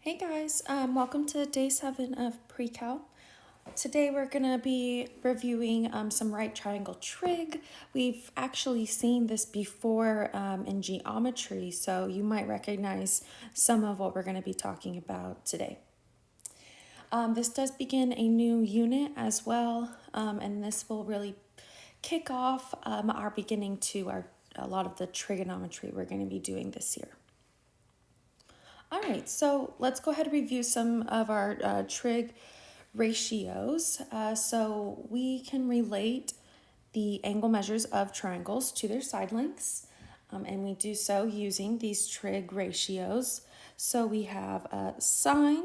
Hey guys, welcome to day 7 of pre-cal. Today we're going to be reviewing some right triangle trig. We've actually seen this before in geometry, so you might recognize some of what we're going to be talking about today. This does begin a new unit as well, and this will really kick off our beginning to a lot of the trigonometry we're going to be doing this year. All right, so let's go ahead and review some of our trig ratios. So we can relate the angle measures of triangles to their side lengths, and we do so using these trig ratios. So we have sine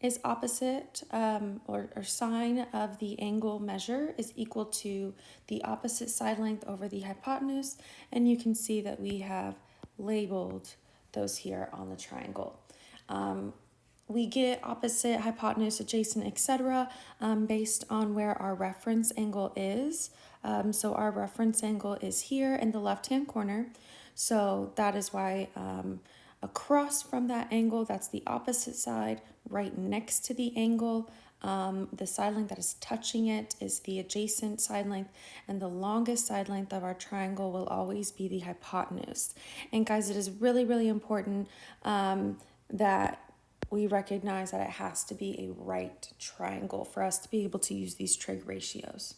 is opposite, or sine of the angle measure is equal to the opposite side length over the hypotenuse, and you can see that we have labeled those here on the triangle. We get opposite, hypotenuse, adjacent, etc. Based on where our reference angle is. So our reference angle is here in the left-hand corner. So that is why across from that angle, that's the opposite side, right next to the angle. The side length that is touching it is the adjacent side length, and the longest side length of our triangle will always be the hypotenuse. And guys, it is really, really important that we recognize that it has to be a right triangle for us to be able to use these trig ratios.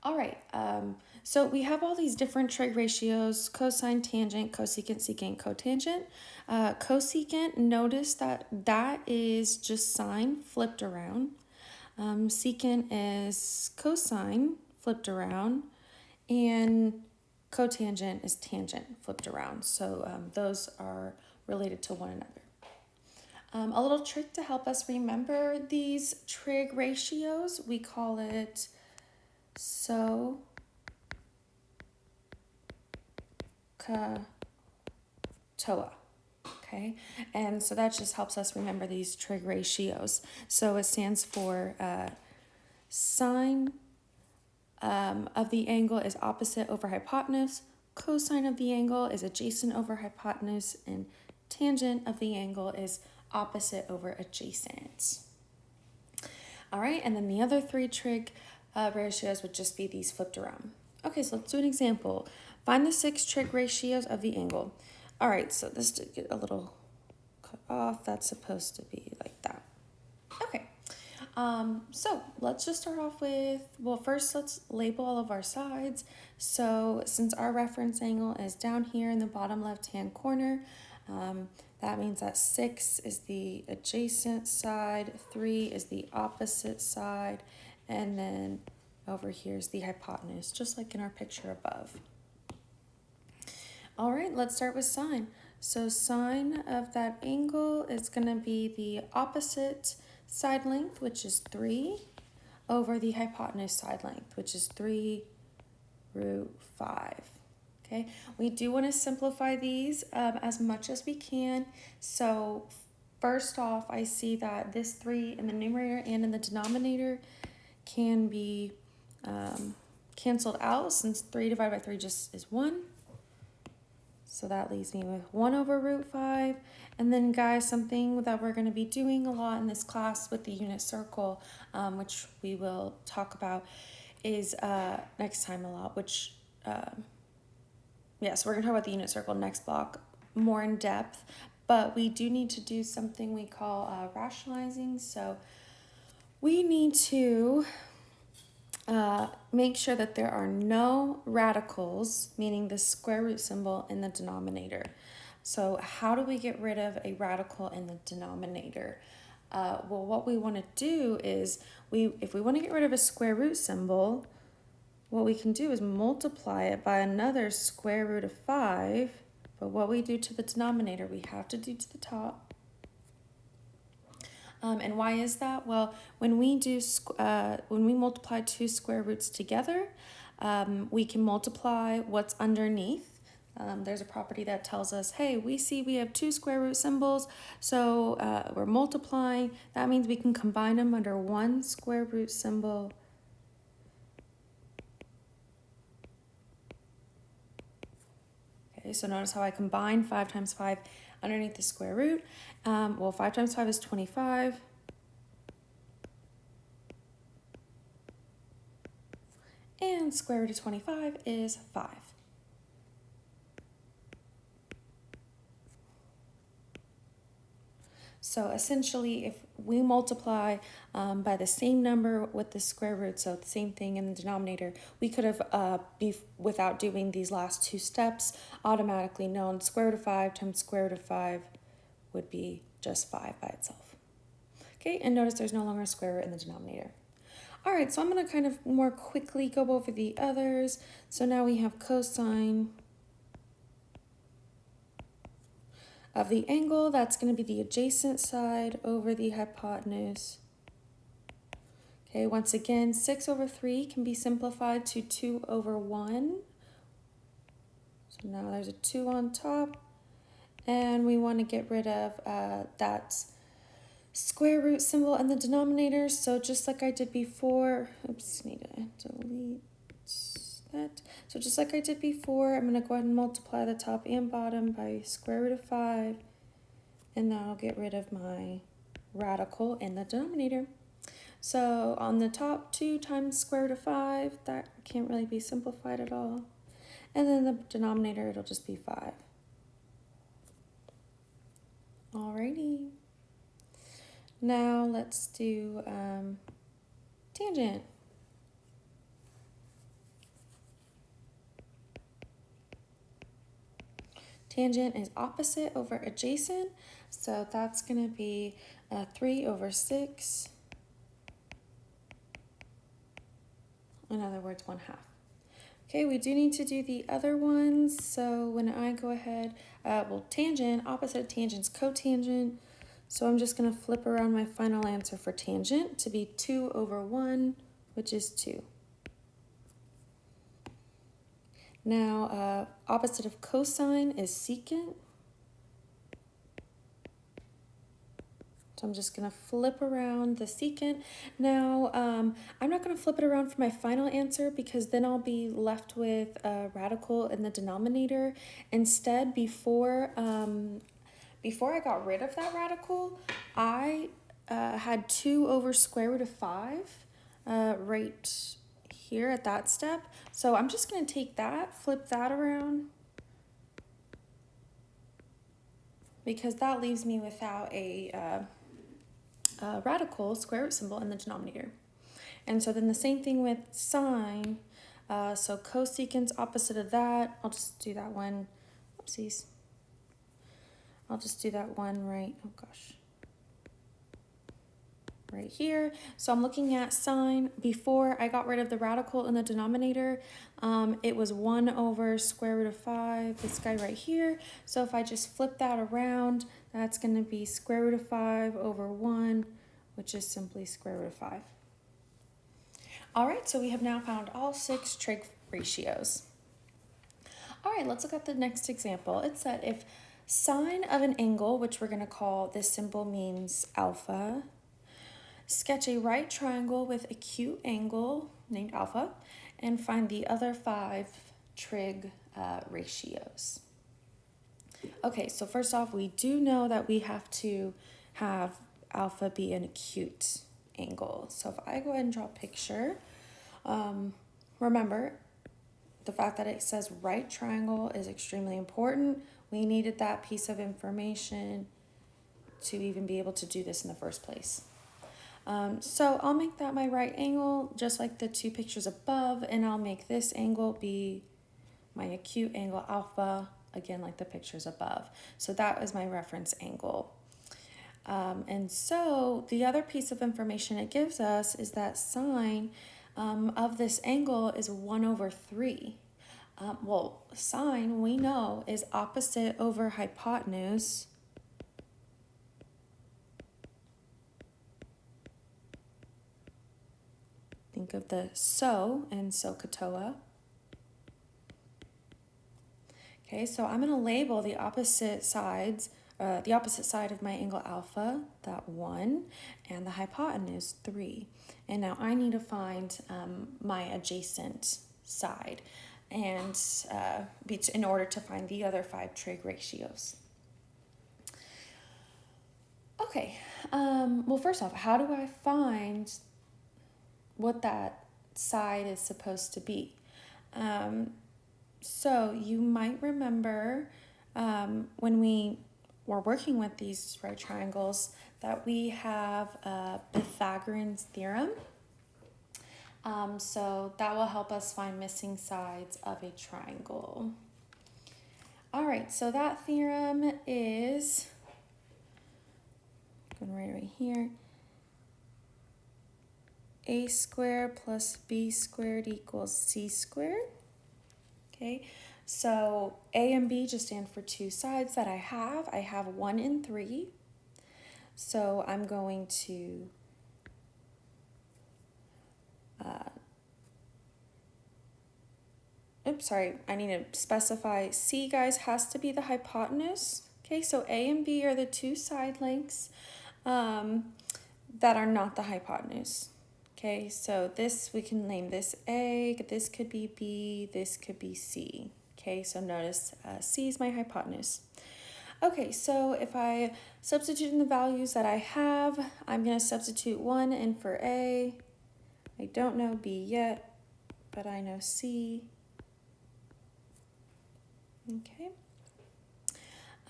All right, so we have all these different trig ratios: cosine, tangent, cosecant, secant, cotangent. Cosecant, notice that that is just sine flipped around. Secant is cosine flipped around, and cotangent is tangent flipped around. So those are related to one another. A little trick to help us remember these trig ratios, we call it SOHCAHTOA. Okay, and so that just helps us remember these trig ratios. So it stands for sine of the angle is opposite over hypotenuse, cosine of the angle is adjacent over hypotenuse, and tangent of the angle is opposite over adjacent. All right, and then the other three trig ratios would just be these flipped around. Okay, so let's do an example. Find the 6 trig ratios of the angle. All right, so this did get a little cut off. That's supposed to be like that. Okay, so let's just start off with, well, first let's label all of our sides. So since our reference angle is down here in the bottom left-hand corner, that means that 6 is the adjacent side, 3 is the opposite side, and then over here is the hypotenuse, just like in our picture above. All right, let's start with sine. So sine of that angle is going to be the opposite side length, which is 3, over the hypotenuse side length, which is 3 root 5. Okay, we do want to simplify these as much as we can. So first off, I see that this 3 in the numerator and in the denominator can be canceled out, since 3 divided by 3 just is 1. So that leaves me with 1 over root 5. And then guys, something that we're going to be doing a lot in this class with the unit circle, which we will talk about, is next time a lot, which... so we're going to talk about the unit circle next block more in depth, but we do need to do something we call rationalizing. So we need to make sure that there are no radicals, meaning the square root symbol, in the denominator. So how do we get rid of a radical in the denominator? Well, what we want to do is, if we want to get rid of a square root symbol, what we can do is multiply it by another square root of 5, but what we do to the denominator, we have to do to the top. And why is that? Well, when we multiply 2 square roots together, we can multiply what's underneath. There's a property that tells us, hey, we see we have 2 square root symbols, so we're multiplying. That means we can combine them under 1 square root symbol. Okay, so notice how I combine 5 times 5 underneath the square root. Well, 5 times 5 is 25. And square root of 25 is 5. So essentially, if we multiply by the same number with the square root, so the same thing in the denominator, we could have, without doing these last two steps, automatically known square root of 5 times square root of 5 would be just 5 by itself. Okay, and notice there's no longer a square root in the denominator. All right, so I'm going to kind of more quickly go over the others. So now we have cosine of the angle. That's going to be the adjacent side over the hypotenuse. Okay, once again, 6 over 3 can be simplified to 2 over 1. So now there's a 2 on top. And we want to get rid of that square root symbol in the denominator. So just like I did before, oops, need to delete that. So just like I did before, I'm going to go ahead and multiply the top and bottom by square root of 5. And that'll get rid of my radical in the denominator. So on the top, 2 times square root of 5, that can't really be simplified at all. And then the denominator, it'll just be 5. Alrighty. Now let's do tangent. Tangent is opposite over adjacent, so that's going to be 3 over 6. In other words, 1/2. Okay, we do need to do the other ones, so when I go ahead, well, tangent, opposite of tangent is cotangent, so I'm just going to flip around my final answer for tangent to be 2 over 1, which is 2. Now, opposite of cosine is secant. So I'm just going to flip around the secant. Now, I'm not going to flip it around for my final answer because then I'll be left with a radical in the denominator. Instead, before I got rid of that radical, I had 2 over square root of 5 right here at that step. So I'm just going to take that, flip that around, because that leaves me without a radical square root symbol in the denominator. And so then the same thing with sine. So cosecant's opposite of that. I'll just do that one. Oopsies. I'll just do that one right. Oh gosh. Right here. So I'm looking at sine. Before I got rid of the radical in the denominator, it was 1 over square root of 5, this guy right here. So if I just flip that around, that's going to be square root of 5 over 1, which is simply square root of 5. All right, so we have now found all 6 trig ratios. All right, let's look at the next example. It said if sine of an angle, which we're going to call, this symbol means alpha, sketch a right triangle with acute angle named alpha, and find the other 5 trig ratios. Okay, so first off, we do know that we have to have alpha be an acute angle. So if I go ahead and draw a picture, remember the fact that it says right triangle is extremely important. We needed that piece of information to even be able to do this in the first place. So I'll make that my right angle, just like the 2 pictures above, and I'll make this angle be my acute angle alpha, again like the pictures above. So that is my reference angle. And so the other piece of information it gives us is that sine of this angle is 1 over 3. Well, sine, we know, is opposite over hypotenuse. Think of the so and SOHCAHTOA. Okay, so I'm going to label the opposite sides, the opposite side of my angle alpha, that 1, and the hypotenuse, 3. And now I need to find my adjacent side. and in order to find the other 5 trig ratios. Okay, well, first off, how do I find what that side is supposed to be? So you might remember when we were working with these right triangles that we have Pythagorean's theorem. So that will help us find missing sides of a triangle. All right, so that theorem is, going right here, a squared plus b squared equals c squared. Okay, so a and b just stand for 2 sides that I have. I have 1 and 3. So I'm going to I need to specify C, guys, has to be the hypotenuse. Okay, so A and B are the 2 side lengths that are not the hypotenuse. Okay, so this, we can name this A, this could be B, this could be C. Okay, so notice C is my hypotenuse. Okay, so if I substitute in the values that I have, I'm going to substitute 1 in for A. I don't know B yet, but I know C. Okay.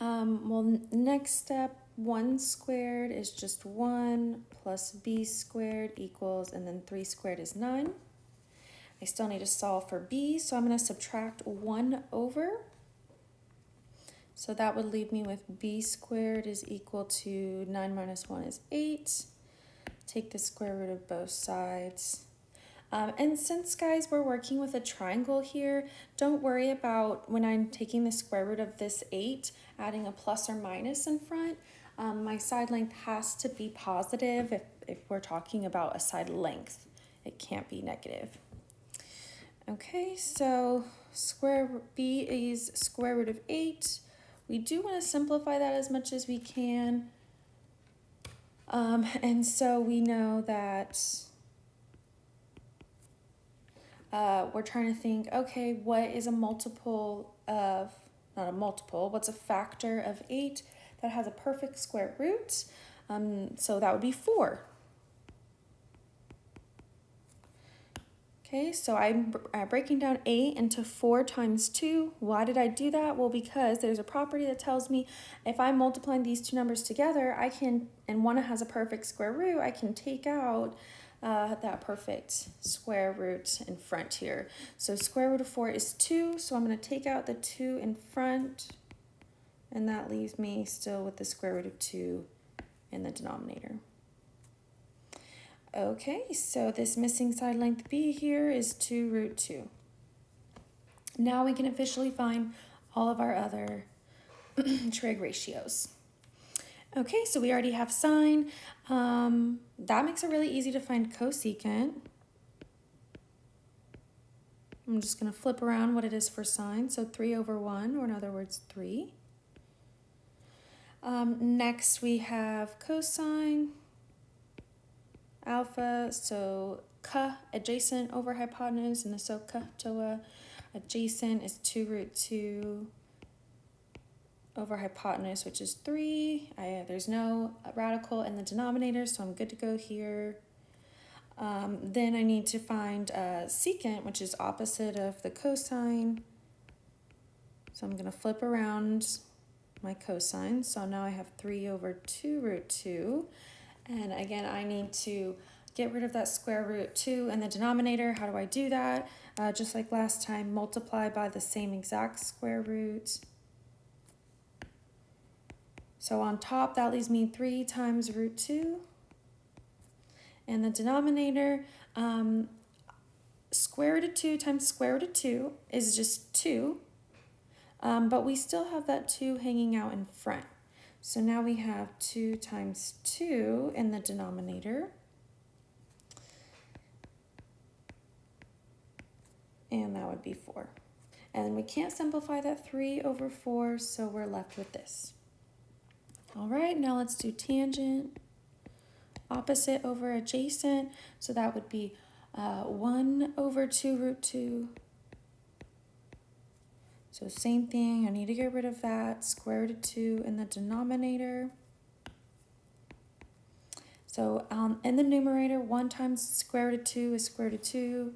Well, next step, 1 squared is just 1 plus b squared equals, and then 3 squared is 9. I still need to solve for b, so I'm going to subtract 1 over. So that would leave me with b squared is equal to 9 minus 1 is 8. Take the square root of both sides. And since, guys, we're working with a triangle here, don't worry about when I'm taking the square root of this 8, adding a plus or minus in front. My side length has to be positive if we're talking about a side length. It can't be negative. Okay, so b is square root of 8. We do want to simplify that as much as we can. And so we know that we're trying to think, okay, what is a multiple of, not a multiple, what's a factor of 8 that has a perfect square root? So that would be 4. Okay, so I'm breaking down 8 into 4 times 2. Why did I do that? Well, because there's a property that tells me if I'm multiplying these 2 numbers together, I can, and one has a perfect square root, I can take out that perfect square root in front here. So square root of 4 is 2, so I'm going to take out the 2 in front, and that leaves me still with the square root of 2 in the denominator. Okay, so this missing side length b here is 2 root 2. Now we can officially find all of our other trig ratios. Okay, so we already have sine. That makes it really easy to find cosecant. I'm just going to flip around what it is for sine. So 3 over 1, or in other words, 3. Next we have cosine, alpha, so ka, adjacent over hypotenuse, and the so ka toa, adjacent is 2 root 2 over hypotenuse, which is 3. There's no radical in the denominator, so I'm good to go here. Then I need to find secant, which is opposite of the cosine. So I'm going to flip around my cosine. So now I have 3 over 2 root 2. And again, I need to get rid of that square root 2 in the denominator. How do I do that? Just like last time, multiply by the same exact square root. So on top, that leaves me 3 times root 2. And the denominator, square root of 2 times square root of 2 is just 2. But we still have that 2 hanging out in front. So now we have 2 times 2 in the denominator. And that would be 4. And we can't simplify that 3 over 4, so we're left with this. All right, now let's do tangent, opposite over adjacent. So that would be 1 over 2 root 2 So same thing, I need to get rid of that square root of 2 in the denominator. So in the numerator, 1 times square root of 2 is square root of 2.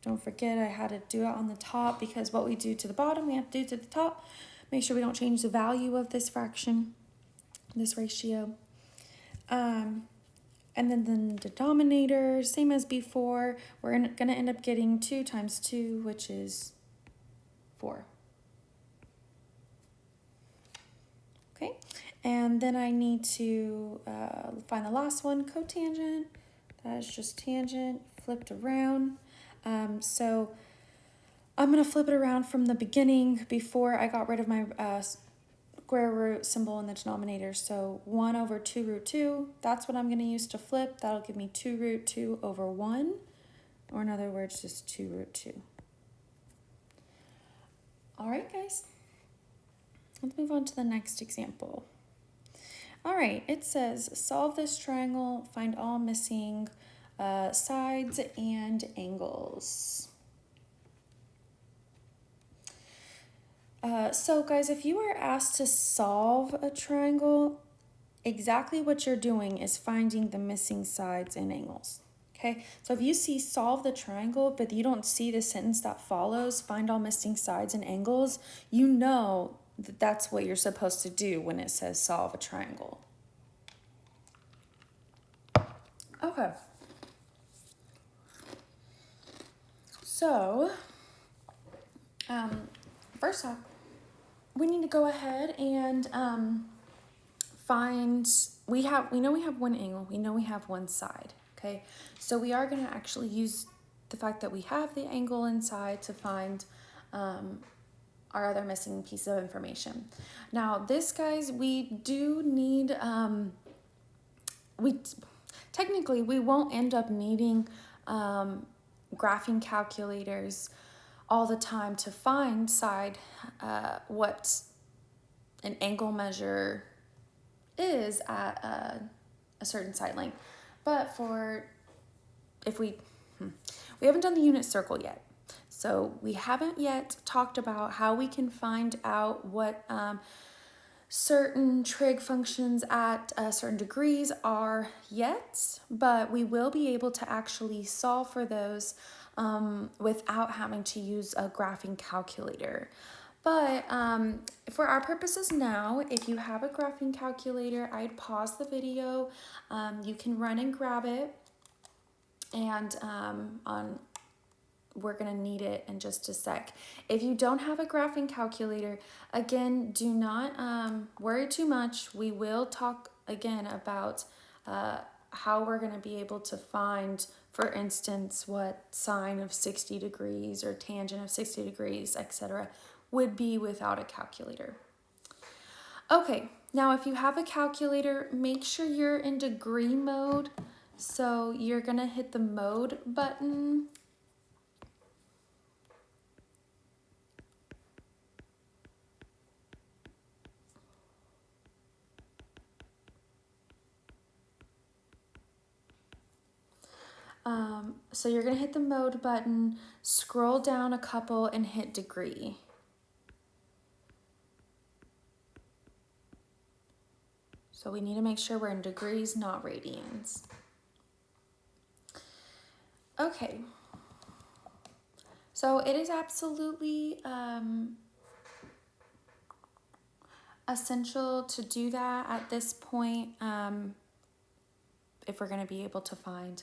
Don't forget I had to do it on the top because what we do to the bottom, we have to do to the top. Make sure we don't change the value of this fraction, this ratio. And then the denominator, same as before, we're going to end up getting 2 times 2, which is 4. Okay, and then I need to find the last one, cotangent. That is just tangent flipped around. So I'm going to flip it around from the beginning before I got rid of my square root symbol in the denominator. So 1 over 2 root 2, that's what I'm going to use to flip. That'll give me 2 root 2 over 1, or in other words, just 2 root 2. All right, guys. Let's move on to the next example. All right, it says, solve this triangle, find all missing sides and angles. So guys, if you are asked to solve a triangle, exactly what you're doing is finding the missing sides and angles. Okay, so if you see solve the triangle, but you don't see the sentence that follows, find all missing sides and angles, you know that that's what you're supposed to do when it says solve a triangle. Okay. So, first off, we need to go ahead and find, we know we have one angle, we know we have one side, okay? So we are going to actually use the fact that we have the angle inside to find our other missing piece of information. Now this, guys, we do need, technically we won't end up needing graphing calculators all the time to find what an angle measure is at a certain side length. But we haven't done the unit circle yet. So we haven't yet talked about how we can find out what certain trig functions at certain degrees are yet, but we will be able to actually solve for those without having to use a graphing calculator. But for our purposes now, if you have a graphing calculator, I'd pause the video. You can run and grab it, and we're going to need it in just a sec. If you don't have a graphing calculator, again, do not worry too much. We will talk again about how we're going to be able to find, for instance, what sine of 60 degrees or tangent of 60 degrees, etc. would be without a calculator. Okay, now if you have a calculator, make sure you're in degree mode. So you're going to hit the mode button. So you're going to hit the mode button, scroll down a couple and hit degree. So we need to make sure we're in degrees, not radians. Okay. So it is absolutely essential to do that at this point if we're going to be able to find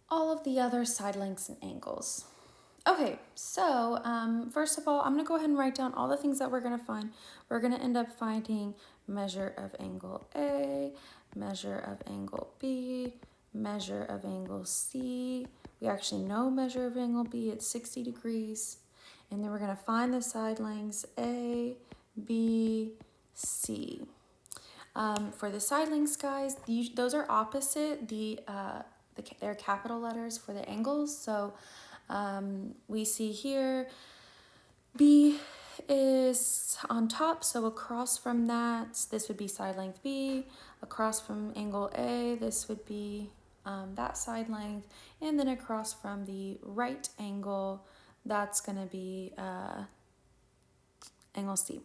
all of the other side lengths and angles. Okay, so first of all, I'm going to go ahead and write down all the things that we're going to find. We're going to end up finding measure of angle A, measure of angle B, measure of angle C. We actually know measure of angle B, it's 60 degrees. And then we're going to find the side lengths A, B, C. For the side lengths, guys, those are opposite. They're capital letters for the angles. So we see here B is on top, so across from that, this would be side length B. Across from angle A, this would be that side length. And then across from the right angle, that's going to be angle C.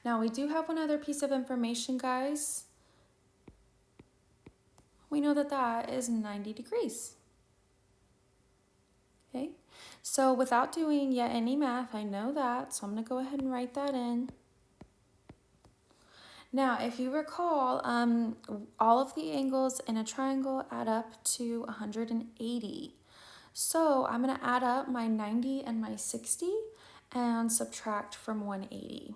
Now we do have one other piece of information, guys. We know that that is 90 degrees. Okay, so without doing yet any math, I know that, so I'm going to go ahead and write that in. Now, if you recall, all of the angles in a triangle add up to 180. So I'm going to add up my 90 and my 60 and subtract from 180.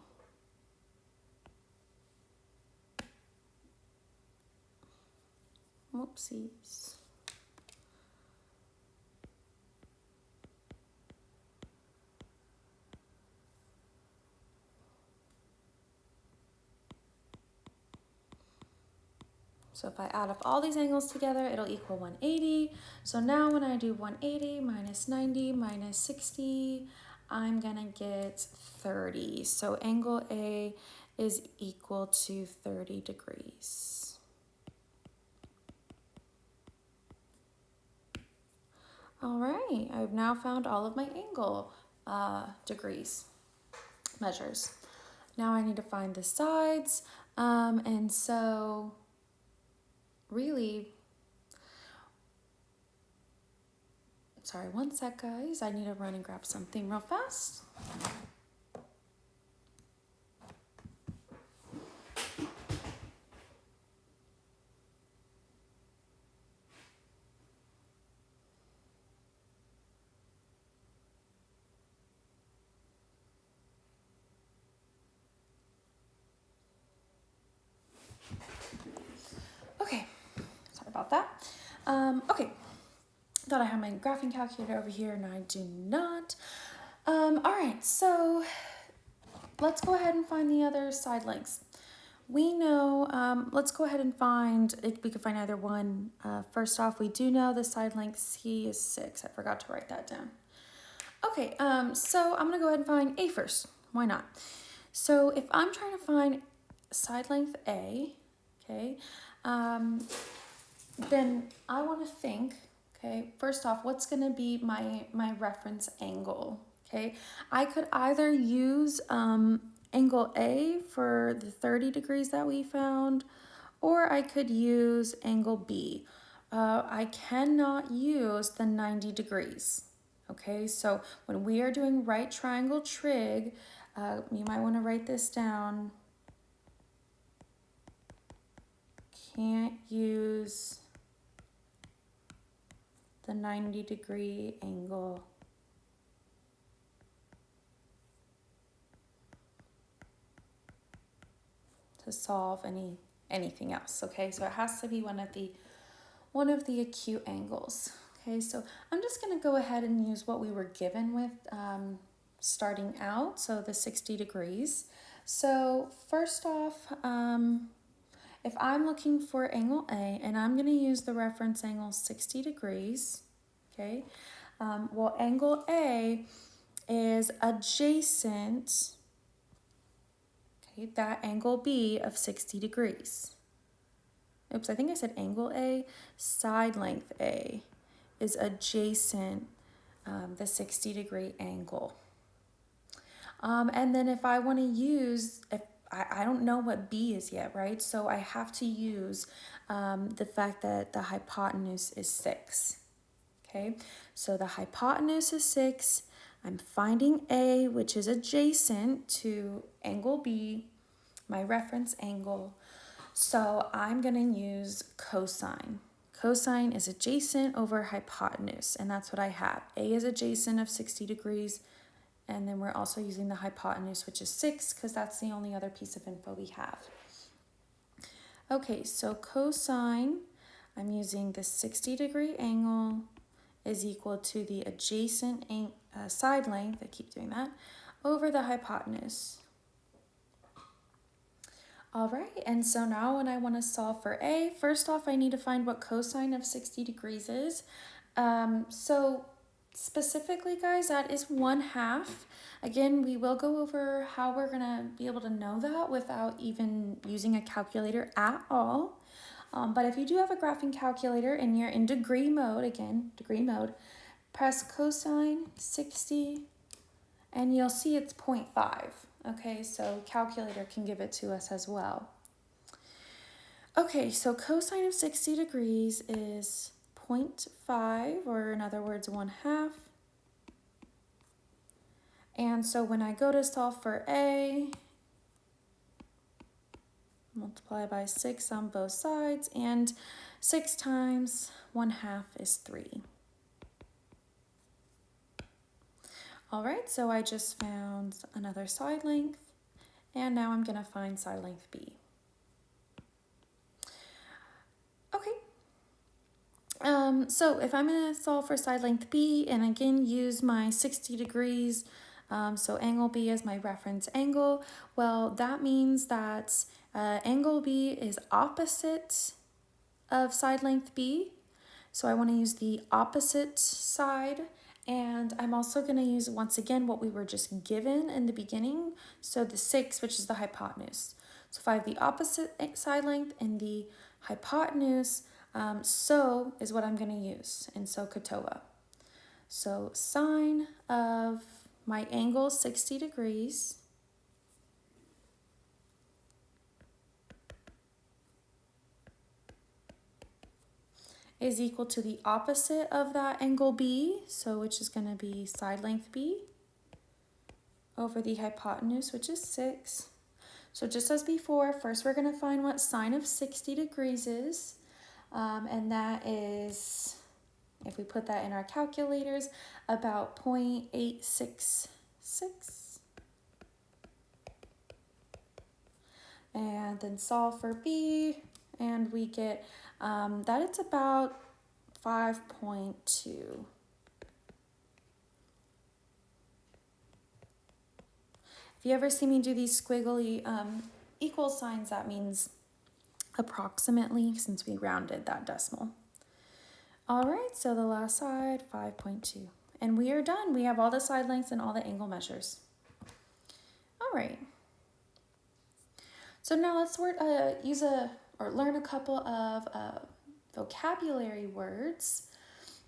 Whoopsies. So if I add up all these angles together, it'll equal 180. So now when I do 180 minus 90 minus 60, I'm gonna get 30. So angle A is equal to 30 degrees. All right, I've now found all of my angle degrees measures. Now I need to find the sides, and so really, sorry, one sec, guys. I need to run and grab something real fast. Okay, sorry about that. Okay, thought I had my graphing calculator over here, and I do not. All right, so let's go ahead and find the other side lengths. We know, let's go ahead and find, we could find either one. First off, we do know the side length C is 6. I forgot to write that down. Okay, so I'm gonna go ahead and find A first. Why not? So if I'm trying to find side length A, okay, then I want to think, okay, first off, what's going to be my reference angle, okay? I could either use angle A for the 30 degrees that we found, or I could use angle B. I cannot use the 90 degrees, okay? So when we are doing right triangle trig, you might want to write this down. Can't use the 90-degree angle to solve anything else, okay? So it has to be one of the acute angles, okay? So I'm just gonna go ahead and use what we were given with starting out, so the 60 degrees. So first off, if I'm looking for angle A, and I'm going to use the reference angle 60 degrees, okay, well, angle A is adjacent, okay, that angle B of 60 degrees. Oops, I think I said angle A. Side length A is adjacent the 60-degree angle. And then if I want to use, if I don't know what B is yet, right? So I have to use the fact that the hypotenuse is 6, okay? So the hypotenuse is 6. I'm finding A, which is adjacent to angle B, my reference angle. So I'm going to use cosine. Cosine is adjacent over hypotenuse, and that's what I have. A is adjacent of 60 degrees. And then we're also using the hypotenuse, which is 6, because that's the only other piece of info we have. Okay, so cosine, I'm using the 60-degree angle is equal to the adjacent side length, I keep doing that, over the hypotenuse. All right, and so now when I want to solve for A, first off, I need to find what cosine of 60 degrees is. So specifically, guys, that is 1/2. Again, we will go over how we're gonna be able to know that without even using a calculator at all. But if you do have a graphing calculator and you're in degree mode, again, degree mode, press cosine 60 and you'll see it's 0.5. Okay, so calculator can give it to us as well. Okay, so cosine of 60 degrees is 0.5, or in other words, 1/2. And so when I go to solve for A, multiply by 6 on both sides, and 6 times 1/2 is 3. All right, so I just found another side length, and now I'm going to find side length B. Okay, so if I'm going to solve for side length B, and again use my 60 degrees, so angle B is my reference angle, well, that means that angle B is opposite of side length B. So I want to use the opposite side, and I'm also going to use, once again, what we were just given in the beginning, so the 6, which is the hypotenuse. So if I have the opposite side length and the hypotenuse, so is what I'm going to use in SOHCAHTOA. So sine of my angle 60 degrees is equal to the opposite of that angle B, so which is going to be side length B, over the hypotenuse, which is 6. So just as before, first we're going to find what sine of 60 degrees is, and that is, if we put that in our calculators, about 0.866. And then solve for B, and we get that it's about 5.2. If you ever see me do these squiggly equal signs, that means approximately, since we rounded that decimal. All right, so the last side, 5.2. And we are done. We have all the side lengths and all the angle measures. All right. So now let's learn a couple of vocabulary words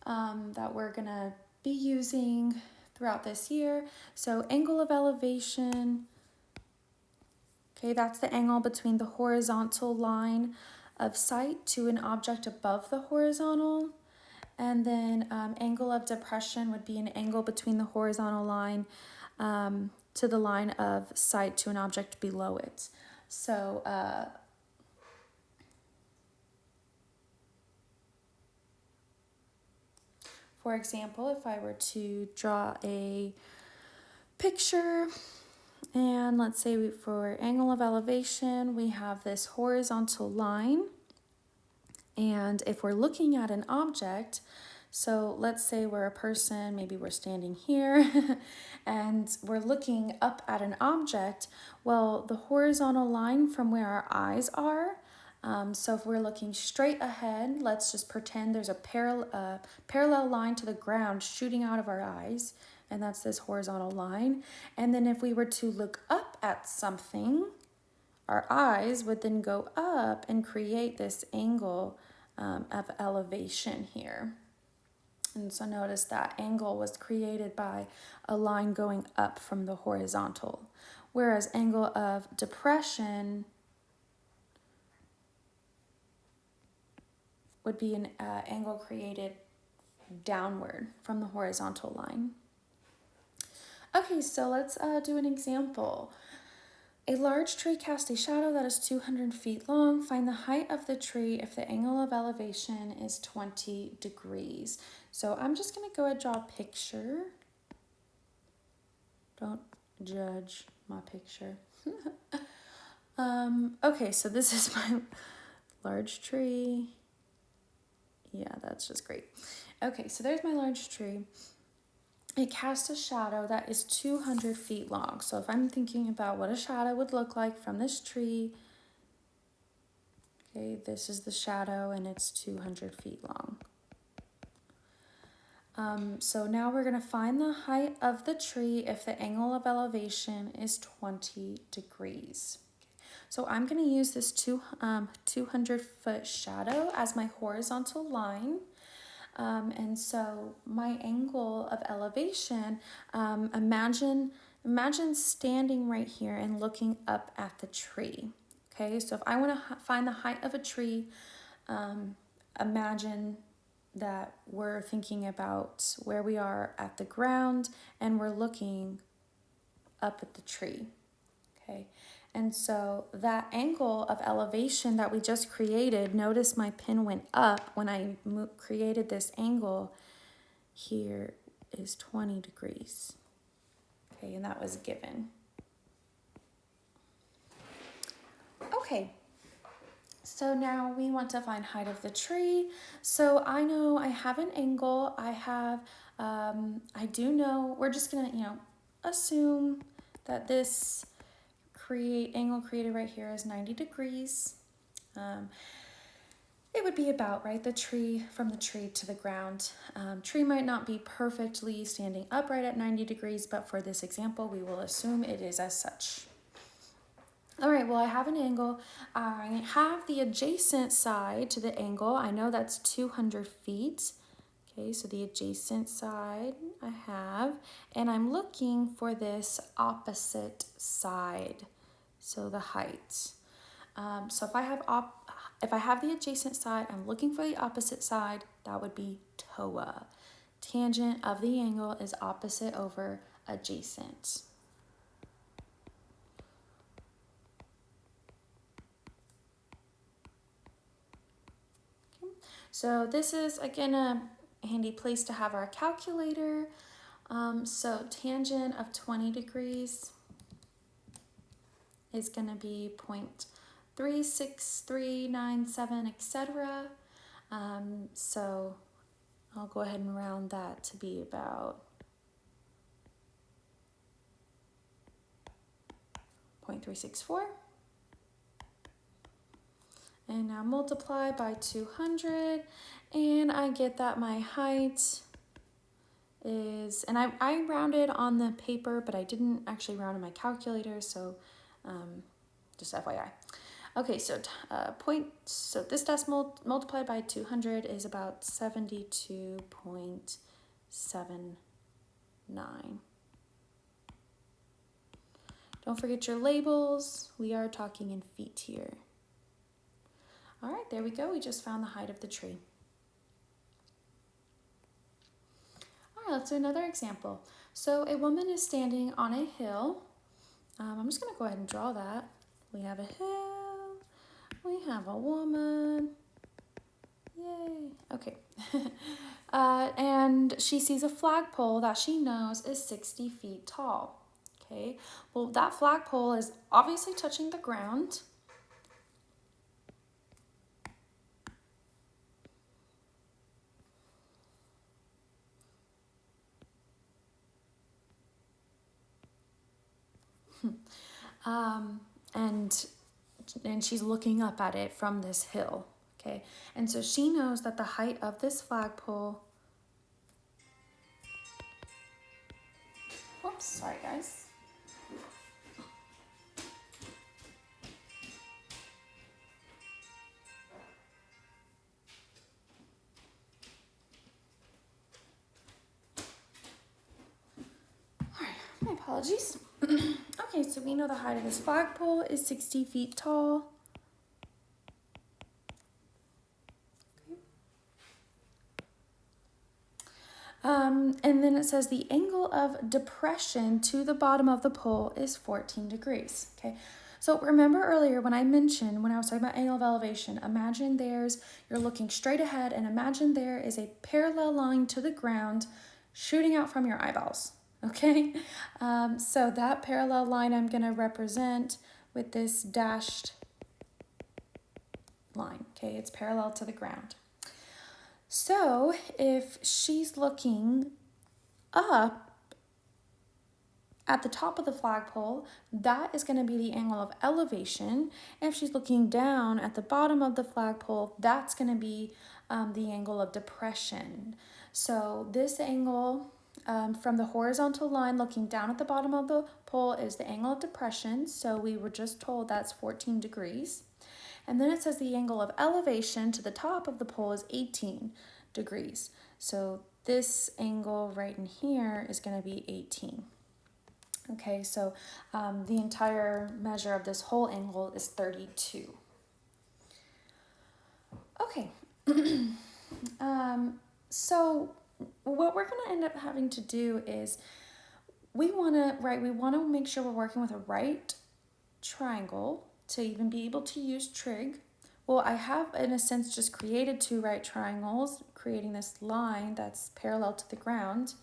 that we're gonna be using throughout this year. So angle of elevation, okay, that's the angle between the horizontal line of sight to an object above the horizontal. And then angle of depression would be an angle between the horizontal line to the line of sight to an object below it. So for example, if I were to draw a picture, and let's say for angle of elevation, we have this horizontal line. And if we're looking at an object, so let's say we're a person, maybe we're standing here, and we're looking up at an object, well, the horizontal line from where our eyes are, so if we're looking straight ahead, let's just pretend there's a parallel line to the ground shooting out of our eyes, and that's this horizontal line. And then if we were to look up at something, our eyes would then go up and create this angle of elevation here. And so notice that angle was created by a line going up from the horizontal, whereas angle of depression would be an angle created downward from the horizontal line. Okay, so let's do an example. A large tree casts a shadow that is 200 feet long. Find the height of the tree if the angle of elevation is 20 degrees. So I'm just going to go ahead and draw a picture. Don't judge my picture. Okay, so this is my large tree. Yeah, that's just great. Okay, so there's my large tree. It casts a shadow that is 200 feet long. So if I'm thinking about what a shadow would look like from this tree, okay, this is the shadow and it's 200 feet long. So now we're going to find the height of the tree if the angle of elevation is 20 degrees. So I'm going to use this 200-foot shadow as my horizontal line. And so my angle of elevation, imagine Imagine standing right here and looking up at the tree. Okay, so if I want to find the height of a tree, imagine that we're thinking about where we are at the ground and we're looking up at the tree. Okay, and so that angle of elevation that we just created, notice my pin went up when I created this angle here, is 20 degrees. Okay, and that was given. Okay, so now we want to find height of the tree. So I know I have an angle. I do know, we're just gonna, assume that this angle created right here is 90 degrees. It would be about, right, from the tree to the ground. Tree might not be perfectly standing upright at 90 degrees, but for this example, we will assume it is as such. All right, well, I have an angle. I have the adjacent side to the angle. I know that's 200 feet. Okay, so the adjacent side I have, and I'm looking for this opposite side, so the height. So if I have the adjacent side, I'm looking for the opposite side, that would be TOA. Tangent of the angle is opposite over adjacent. Okay. So this is, again, a handy place to have our calculator. So tangent of 20 degrees is going to be 0.36397, etc. So I'll go ahead and round that to be about 0.364. And now multiply by 200, and I get that my height is, and I rounded on the paper, but I didn't actually round in my calculator, so just FYI. Okay, so so this decimal multiplied by 200 is about 72.79. Don't forget your labels. We are talking in feet here. All right, there we go. We just found the height of the tree. All right, let's do another example. So a woman is standing on a hill. I'm just going to go ahead and draw that. We have a hill. We have a woman. Yay. Okay. And she sees a flagpole that she knows is 60 feet tall. Okay. Well, that flagpole is obviously touching the ground. And she's looking up at it from this hill, okay? And so she knows that the height of this flagpole, whoops, sorry guys. All right, my apologies. Okay, so we know the height of this flagpole is 60 feet tall. And then it says the angle of depression to the bottom of the pole is 14 degrees, okay? So remember earlier when I was talking about angle of elevation, imagine you're looking straight ahead, and imagine there is a parallel line to the ground shooting out from your eyeballs, okay? So that parallel line I'm going to represent with this dashed line, okay? It's parallel to the ground. So if she's looking up at the top of the flagpole, that is going to be the angle of elevation. And if she's looking down at the bottom of the flagpole, that's going to be the angle of depression. So this angle from the horizontal line looking down at the bottom of the pole is the angle of depression. So we were just told that's 14 degrees. And then it says the angle of elevation to the top of the pole is 18 degrees. So this angle right in here is going to be 18. Okay, so the entire measure of this whole angle is 32. Okay, so what we're going to end up having to do is we want to make sure we're working with a right triangle to even be able to use trig. Well, I have, in a sense, just created two right triangles, creating this line that's parallel to the ground.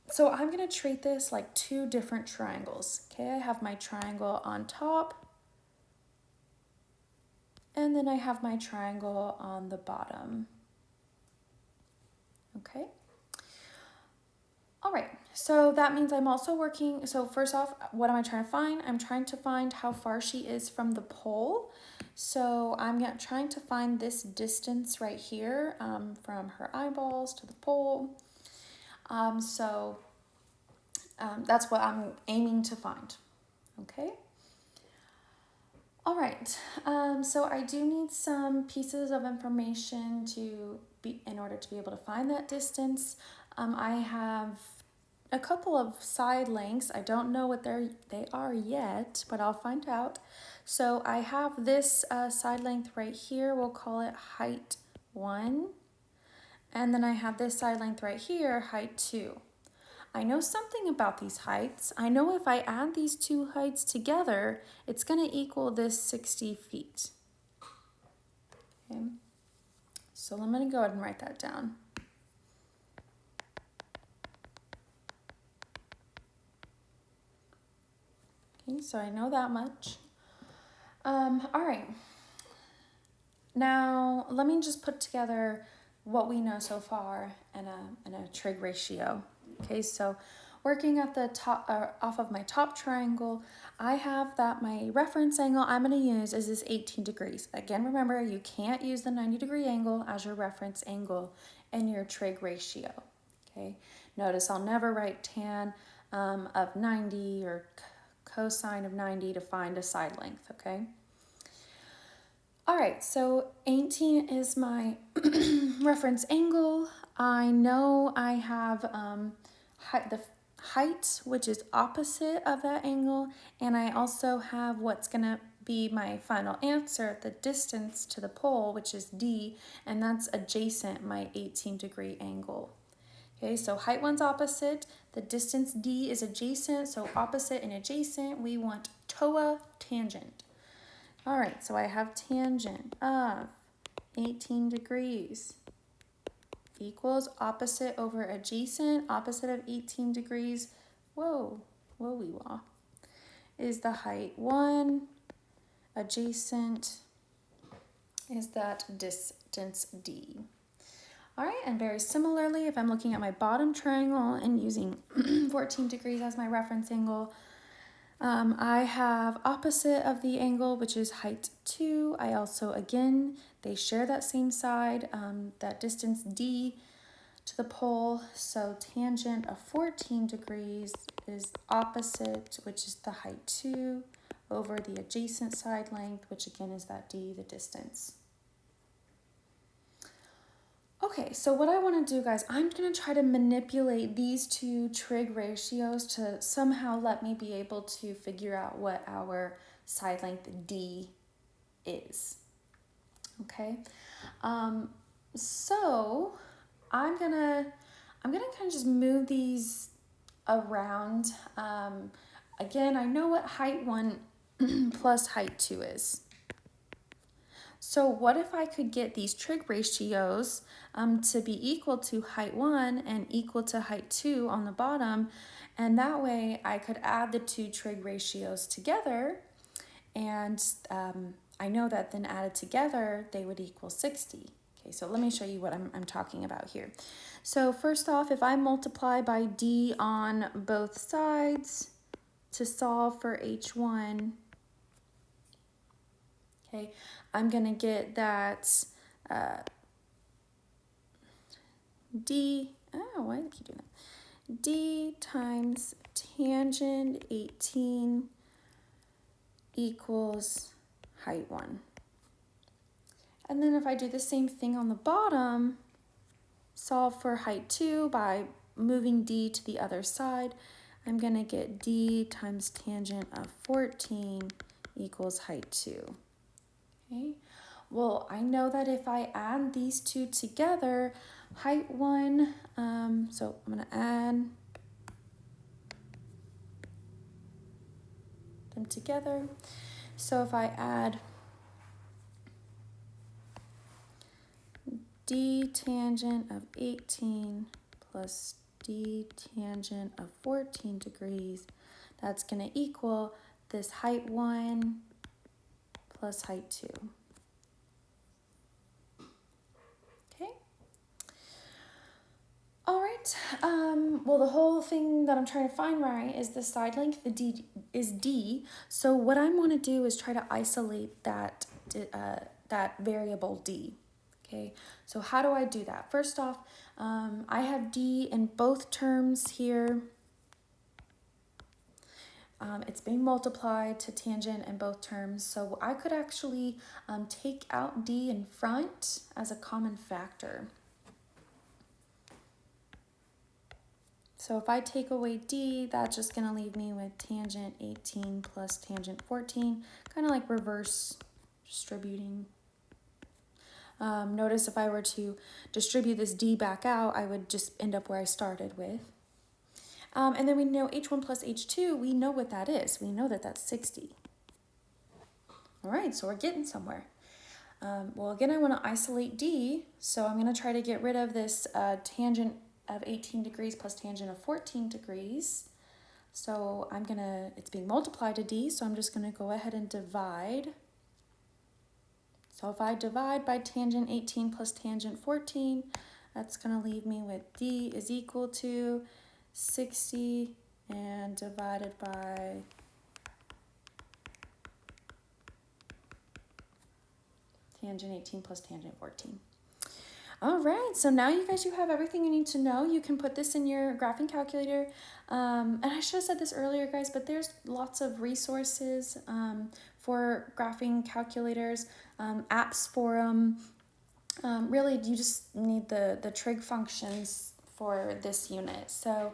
So I'm going to treat this like two different triangles. Okay, I have my triangle on top, and then I have my triangle on the bottom. Okay. All right, so that means I'm also working, so first off, what am I trying to find? I'm trying to find how far she is from the pole. So I'm trying to find this distance right here from her eyeballs to the pole. That's what I'm aiming to find, okay? All right, so I do need some pieces of information in order to be able to find that distance. I have a couple of side lengths. I don't know what they are yet, but I'll find out. So I have this side length right here. We'll call it height 1. And then I have this side length right here, height 2. I know something about these heights. I know if I add these two heights together, it's going to equal this 60 feet. Okay. So I'm going to go ahead and write that down. Okay, so I know that much. All right. Now, let me just put together what we know so far in a trig ratio. Okay, so working at the top, off of my top triangle, I have that my reference angle I'm going to use is this 18 degrees. Again, remember, you can't use the 90-degree angle as your reference angle in your trig ratio. Okay, notice I'll never write tan of 90 or cosine of 90 to find a side length, okay? All right, so 18 is my reference angle. I know I have the height, which is opposite of that angle, and I also have what's going to be my final answer, the distance to the pole, which is D, and that's adjacent my 18-degree angle. Okay, so height 1's opposite, the distance D is adjacent, so opposite and adjacent, we want TOA tangent. All right, so I have tangent of 18 degrees equals opposite over adjacent, opposite of 18 degrees, is the height 1, adjacent is that distance D. All right, and very similarly, if I'm looking at my bottom triangle and using 14 degrees as my reference angle, I have opposite of the angle, which is height 2. I also, again, they share that same side, that distance D to the pole. So tangent of 14 degrees is opposite, which is the height 2, over the adjacent side length, which again is that D, the distance. Okay, so what I want to do, guys, I'm going to try to manipulate these two trig ratios to somehow let me be able to figure out what our side length D is. Okay, so I'm gonna kind of just move these around. Again, I know what height 1 plus height 2 is. So what if I could get these trig ratios to be equal to height 1 and equal to height 2 on the bottom, and that way I could add the two trig ratios together, and I know that then added together they would equal 60. Okay, so let me show you what I'm talking about here. So first off, if I multiply by D on both sides to solve for H1, okay, I'm going to get that D, why did I keep doing that? D times tangent 18 equals height 1. And then if I do the same thing on the bottom, solve for height 2 by moving D to the other side, I'm going to get D times tangent of 14 equals height 2. Okay, well, I know that if I add these two together, height 1, so I'm going to add them together. So if I add D tangent of 18 plus D tangent of 14 degrees, that's going to equal this height 1 plus height 2. Okay. All right. Well, the whole thing that I'm trying to find right is the side length. The D is D. So what I want to do is try to isolate that variable D. Okay. So how do I do that? First off, I have D in both terms here. It's being multiplied to tangent in both terms. So I could actually take out D in front as a common factor. So if I take away D, that's just going to leave me with tangent 18 plus tangent 14, kind of like reverse distributing. Notice if I were to distribute this D back out, I would just end up where I started with. And then we know H1 plus H2, we know what that is. We know that that's 60. All right, so we're getting somewhere. Well, again, I want to isolate D, so I'm going to try to get rid of this tangent of 18 degrees plus tangent of 14 degrees. So it's being multiplied to D, so I'm just going to go ahead and divide. So if I divide by tangent 18 plus tangent 14, that's going to leave me with D is equal to 60 and divided by tangent 18 plus tangent 14. All right, so now you have everything you need to know. You can put this in your graphing calculator. And I should have said this earlier, guys, but there's lots of resources for graphing calculators, apps for them. Really, you just need the trig functions for this unit. So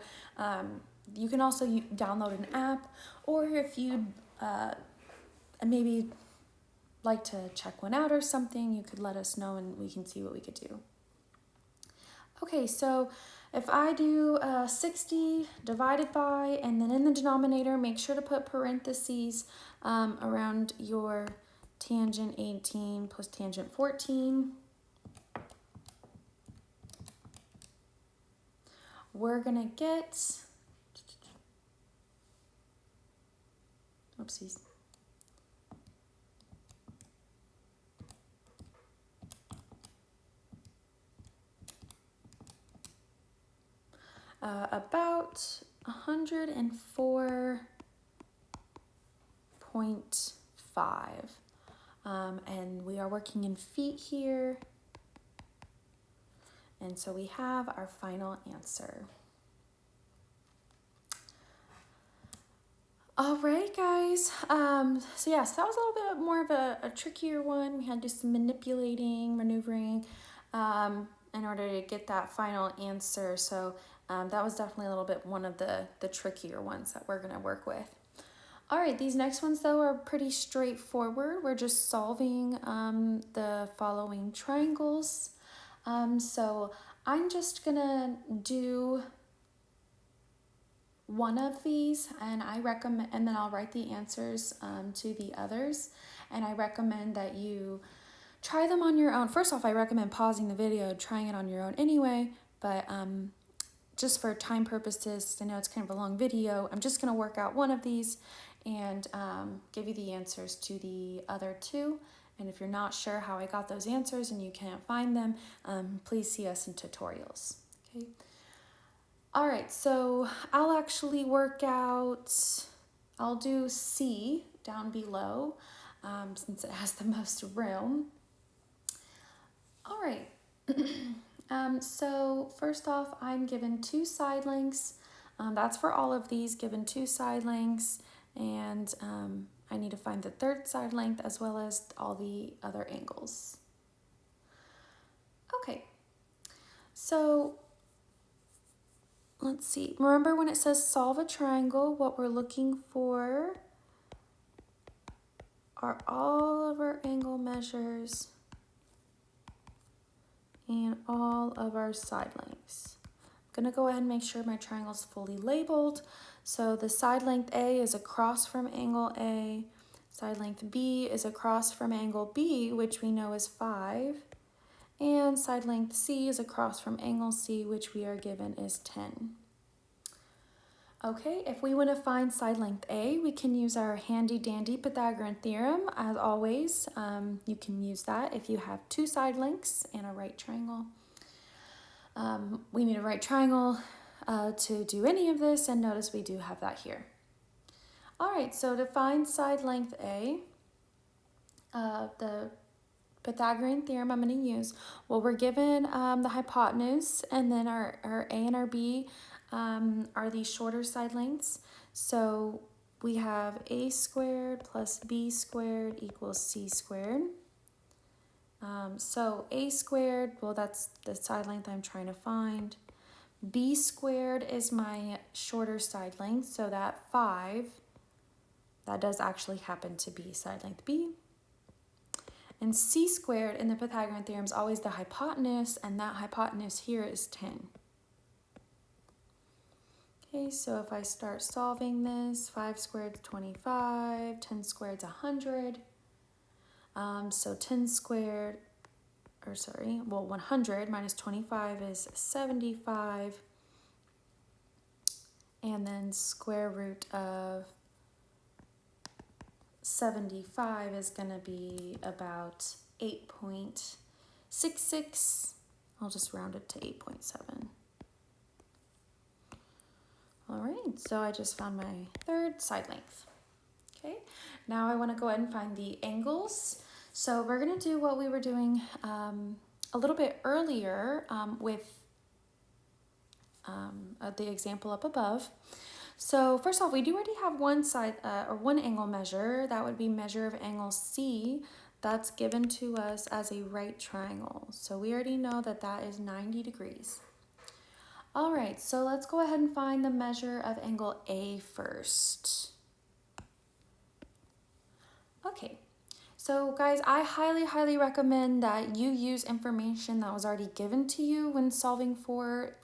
you can also download an app, or if you maybe like to check one out or something, you could let us know and we can see what we could do. Okay, so if I do 60 divided by, and then in the denominator, make sure to put parentheses around your tangent 18 plus tangent 14. We're going to get, oopsies. About 104.5. And we are working in feet here. And so we have our final answer. All right, guys. So yes, that was a little bit more of a trickier one. We had to do some maneuvering, in order to get that final answer. So that was definitely a little bit one of the trickier ones that we're gonna work with. All right, these next ones though are pretty straightforward. We're just solving the following triangles. So I'm just gonna do one of these, and I recommend, and then I'll write the answers to the others. And I recommend that you try them on your own. First off, I recommend pausing the video, trying it on your own anyway, but just for time purposes, I know it's kind of a long video, I'm just gonna work out one of these and give you the answers to the other two. And if you're not sure how I got those answers and you can't find them, please see us in tutorials, okay? All right, so I'll actually work out, I'll do C down below since it has the most room. All right, so first off, I'm given 2 side lengths. That's for all of these, given 2 side lengths, and I need to find the third side length as well as all the other angles. Okay, so let's see. Remember when it says solve a triangle, what we're looking for are all of our angle measures and all of our side lengths. I'm gonna go ahead and make sure my triangle is fully labeled. So the side length A is across from angle A. Side length B is across from angle B, which we know is 5. And side length C is across from angle C, which we are given is 10. Okay, if we want to find side length A, we can use our handy dandy Pythagorean theorem. As always, you can use that if you have two side lengths and a right triangle. We need a right triangle to do any of this, and notice we do have that here. All right, so to find side length A, the Pythagorean theorem I'm going to use, well, we're given the hypotenuse, and then our A and our B are these shorter side lengths. So we have A squared plus B squared equals C squared. So A squared, well, that's the side length I'm trying to find. B squared is my shorter side length, so that 5, that does actually happen to be side length B. And C squared in the Pythagorean theorem is always the hypotenuse, and that hypotenuse here is 10. Okay, so if I start solving this, 5 squared is 25, 10 squared is 100. So 10 squared, 100 minus 25 is 75. And then square root of 75 is going to be about 8.66. I'll just round it to 8.7. All right, so I just found my third side length. Okay, now I want to go ahead and find the angles. So we're going to do what we were doing a little bit earlier with the example up above. So first off, we do already have one side or one angle measure. That would be measure of angle C. That's given to us as a right triangle. So we already know that that is 90 degrees. All right, so let's go ahead and find the measure of angle A first. Okay, so guys, I highly recommend that you use information that was already given to you when solving for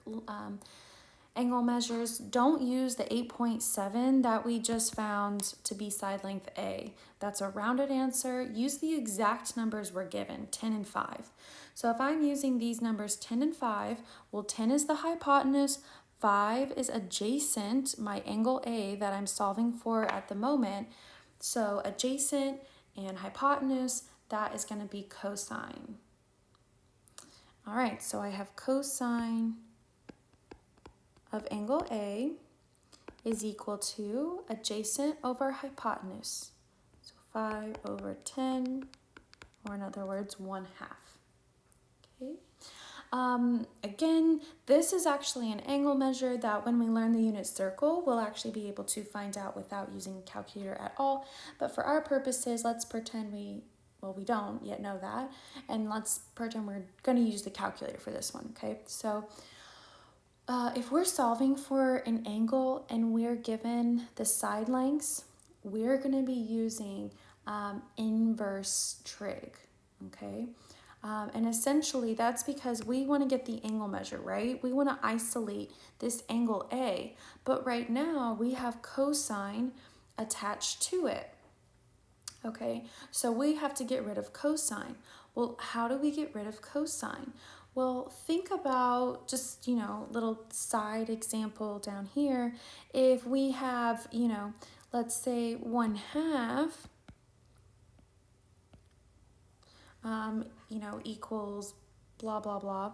angle measures. Don't use the 8.7 that we just found to be side length A. That's a rounded answer. Use the exact numbers we're given, 10 and 5. So if I'm using these numbers 10 and 5, well, 10 is the hypotenuse, 5 is adjacent, my angle A that I'm solving for at the moment. So adjacent and hypotenuse, that is going to be cosine. All right, so I have cosine of angle A is equal to adjacent over hypotenuse. So 5 over 10, or in other words, 1/2. Okay. Again, this is actually an angle measure that when we learn the unit circle, we'll actually be able to find out without using a calculator at all. But for our purposes, let's pretend we don't yet know that. And let's pretend we're going to use the calculator for this one, okay? So if we're solving for an angle and we're given the side lengths, we're going to be using inverse trig, okay? And essentially that's because we want to get the angle measure, right? We want to isolate this angle A, but right now we have cosine attached to it. Okay, so we have to get rid of cosine. Well, how do we get rid of cosine? Well, think about just, little side example down here. If we have, let's say 1/2, equals blah, blah, blah,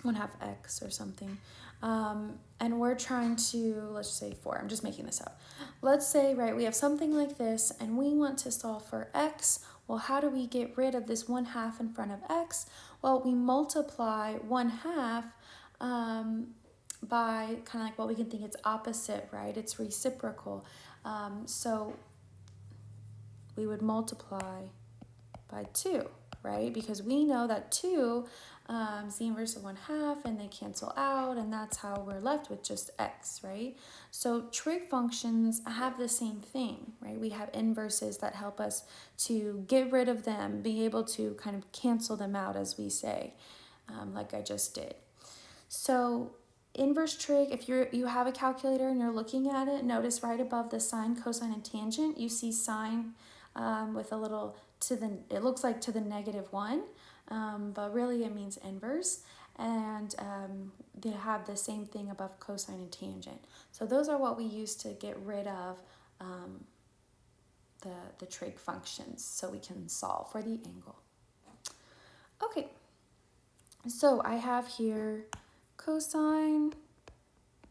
1/2 x or something. And we're trying to, let's say 4, I'm just making this up. Let's say, right, we have something like this and we want to solve for x. Well, how do we get rid of this 1/2 in front of x? Well, we multiply 1/2 by kind of like what we can think it's opposite, right? It's reciprocal. So we would multiply by 2. right? Because we know that 2 is the inverse of 1/2, and they cancel out, and that's how we're left with just x, right? So trig functions have the same thing, right? We have inverses that help us to get rid of them, be able to kind of cancel them out, as we say, like I just did. So inverse trig, if you have a calculator and you're looking at it, notice right above the sine, cosine, and tangent, you see sine with a little it looks like to the -1, but really it means inverse. And they have the same thing above cosine and tangent. So those are what we use to get rid of the trig functions so we can solve for the angle. Okay, so I have here cosine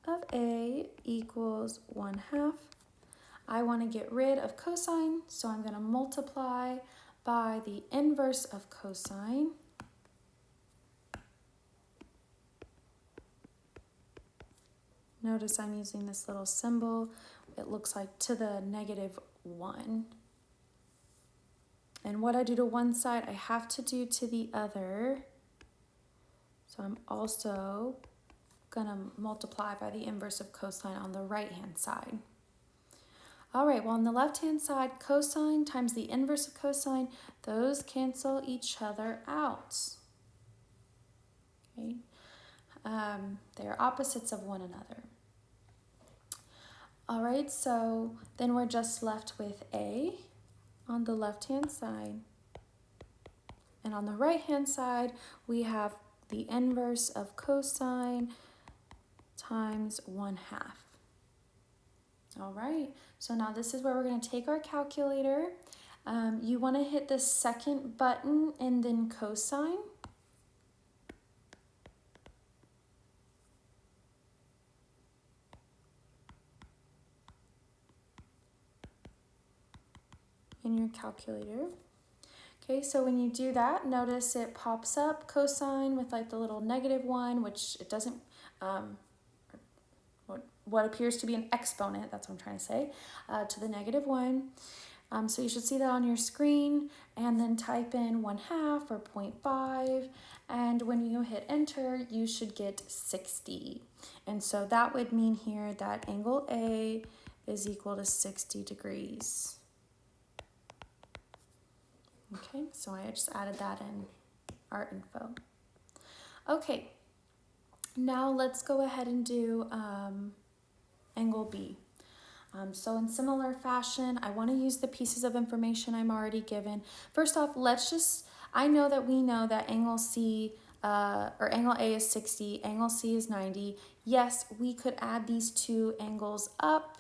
of A equals 1/2. I want to get rid of cosine, so I'm going to multiply by the inverse of cosine. Notice I'm using this little symbol. It looks like to the -1. And what I do to one side, I have to do to the other. So I'm also going to multiply by the inverse of cosine on the right-hand side. All right, well, on the left-hand side, cosine times the inverse of cosine, those cancel each other out. Okay, they are opposites of one another. All right, so then we're just left with A on the left-hand side. And on the right-hand side, we have the inverse of cosine times 1/2. All right, so now this is where we're going to take our calculator. You want to hit the second button and then cosine. In your calculator. Okay, so when you do that, notice it pops up cosine with like the little -1, which it doesn't, what appears to be an exponent, that's what I'm trying to say, to the -1. So you should see that on your screen, and then type in 1/2 or 0.5, and when you hit enter, you should get 60. And so that would mean here that angle A is equal to 60 degrees. Okay, so I just added that in our info. Okay, now let's go ahead and do angle B. So in similar fashion, I want to use the pieces of information I'm already given. First off, I know that angle C, or angle A is 60, angle C is 90. Yes, we could add these two angles up.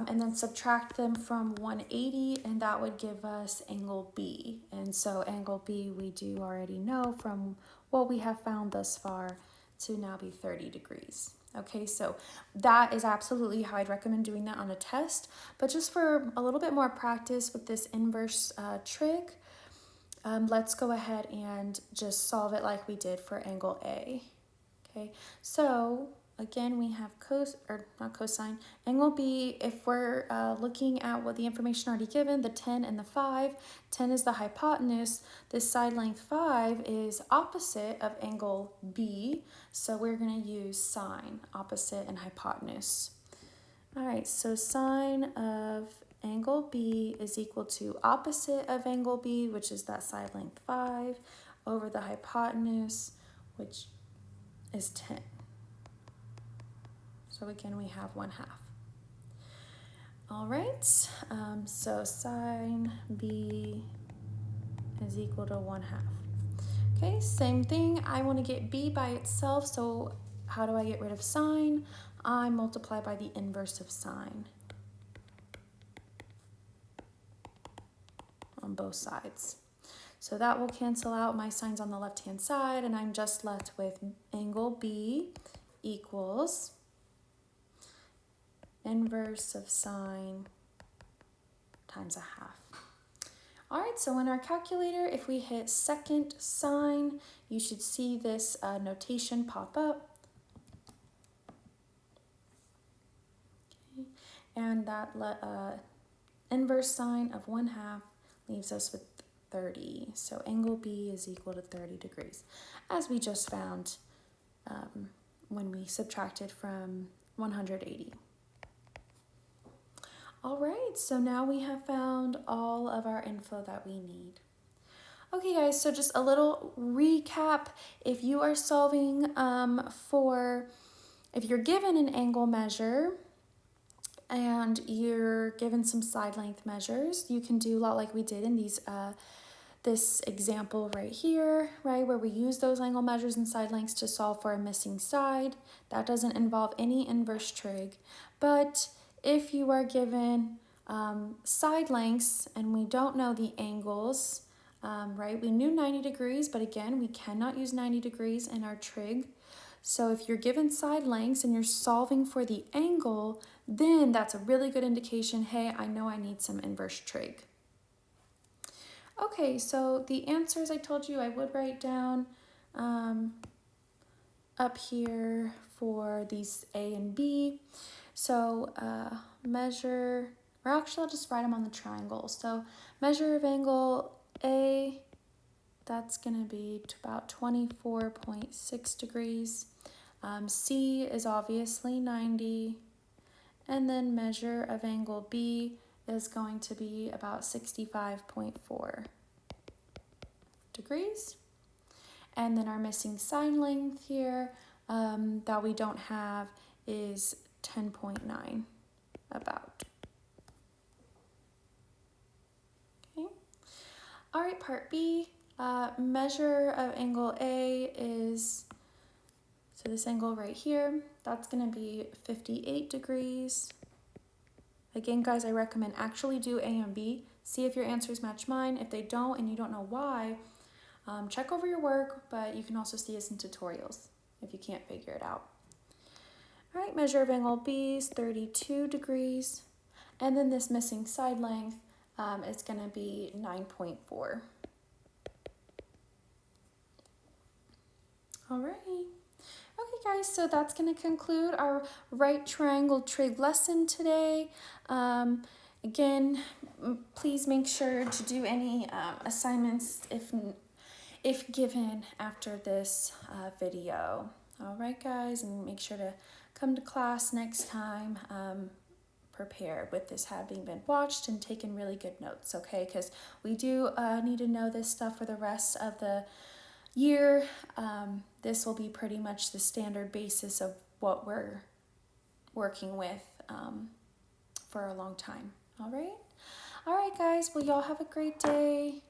And then subtract them from 180, and that would give us angle B. And so angle B we do already know from what we have found thus far to now be 30 degrees. Okay, so that is absolutely how I'd recommend doing that on a test. But just for a little bit more practice with this inverse trig, let's go ahead and just solve it like we did for angle A. Okay, so again, we have angle B. If we're looking at what the information already given, the 10 and the 5, 10 is the hypotenuse. This side length 5 is opposite of angle B, so we're going to use sine, opposite and hypotenuse. All right, so sine of angle B is equal to opposite of angle B, which is that side length 5, over the hypotenuse, which is 10. So again, we have 1/2. All right, so sine B is equal to 1/2. Okay, same thing. I want to get B by itself, so how do I get rid of sine? I multiply by the inverse of sine on both sides. So that will cancel out. My sine's on the left-hand side, and I'm just left with angle B equals inverse of sine times 1/2. All right, so in our calculator, if we hit second sine, you should see this notation pop up. Okay. and that inverse sine of 1/2 leaves us with 30. So angle B is equal to 30 degrees, as we just found when we subtracted from 180. All right, so now we have found all of our info that we need. Okay guys, so just a little recap. If you are solving if you're given an angle measure and you're given some side length measures, you can do a lot like we did in this example right here, right, where we use those angle measures and side lengths to solve for a missing side. That doesn't involve any inverse trig. But if you are given side lengths and we don't know the angles, right, we knew 90 degrees, but again, we cannot use 90 degrees in our trig. So if you're given side lengths and you're solving for the angle, then that's a really good indication, hey, I know I need some inverse trig. Okay, so the answers I told you I would write down up here for these A and B. So measure, or actually I'll just write them on the triangle. So measure of angle A, that's going to be about 24.6 degrees. C is obviously 90. And then measure of angle B is going to be about 65.4 degrees. And then our missing side length here that we don't have is 10.9 about. Okay. All right, part B, measure of angle A is, so this angle right here, that's gonna be 58 degrees. Again, guys, I recommend actually do A and B. See if your answers match mine. If they don't and you don't know why, check over your work, but you can also see us in tutorials if you can't figure it out. All right, measure of angle B is 32 degrees. And then this missing side length is gonna be 9.4. All right. Okay guys, so that's going to conclude our right triangle trig lesson today. Again, please make sure to do any assignments if given after this video. All right guys, and make sure to come to class next time prepared with this having been watched and taken really good notes, okay? Because we do need to know this stuff for the rest of the year. This will be pretty much the standard basis of what we're working with for a long time. All right guys, well, y'all have a great day.